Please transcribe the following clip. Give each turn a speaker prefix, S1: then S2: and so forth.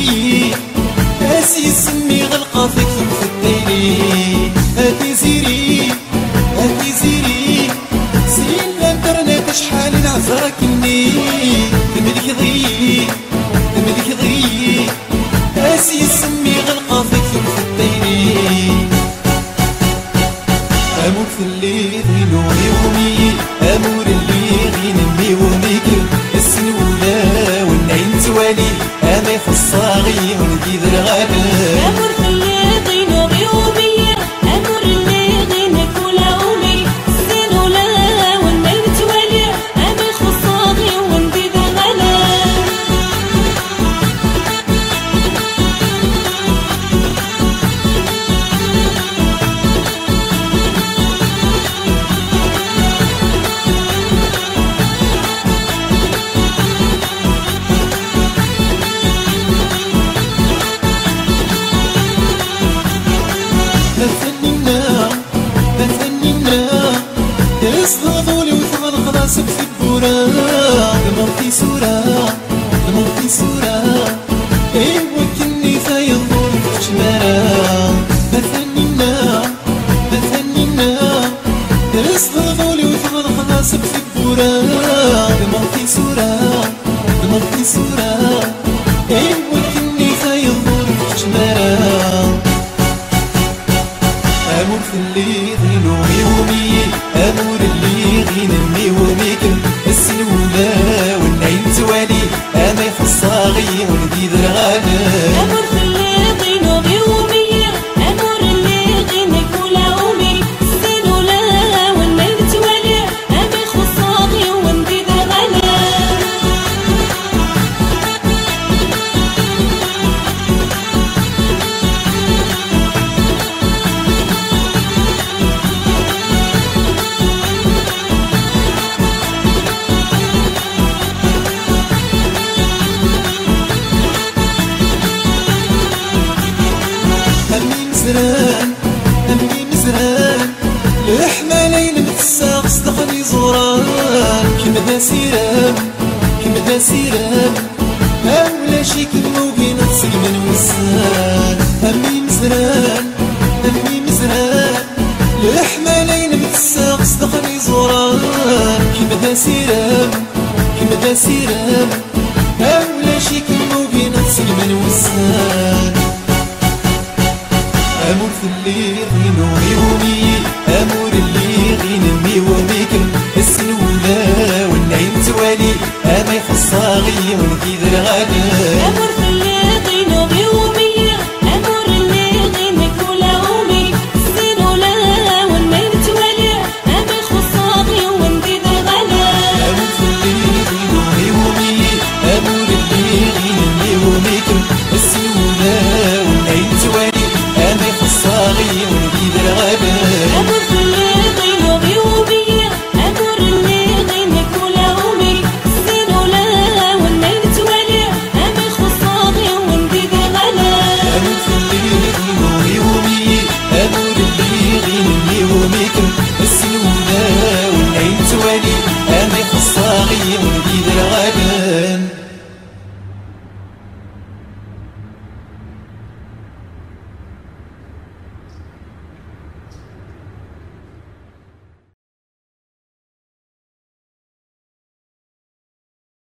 S1: غيري اسي سمي غلقا فيك في الديري هاتي زيري هاتي زيري سير الانترنت شحال نعزرك مني دملك ضي دملك ضي اسي سمي غلقا فيك في الديري امور في الليل غينو يومي امور اللي غينمي وميك السنولة والنعيم توالي امي خصاغي ونديد الغابة
S2: امور في الليل غينو يومي امور اللي غينك ولا امي السنولة والنعيم توالي امي خصاغي ونديد الغابة
S1: يصدغولي وثغل خلاصك في البورا دمر في سورة دمر في سورة ايوا كني فايض ظل في شمارة مثنينا مثنينا يصدغولي وثغل خلاصك في البورا دمر في سورة دمر في سورة ايوا كني فايض ظل في شمارة امور في اللي غينو يومي امور اللي غينمي وميك السنولة والنعيم توالي امي خصاغي ونديد الغابة
S2: امور في الليل غينو يومي امور اللي غينك ولا امي السنولة والنعيم توالي امي خصاغي ونديد الغابة
S1: مزران همي مزران الحمالين متساق صدقني زوران كيما دا سيران كيما دا سيران هاولا شي كلموكين تصير من وسان همي مزران همي مزران الحمالين متساق صدقني زوران كيما دا سيران كيما دا سيران هاولا شي كلموكين تصير من وسان امور في الليل غينو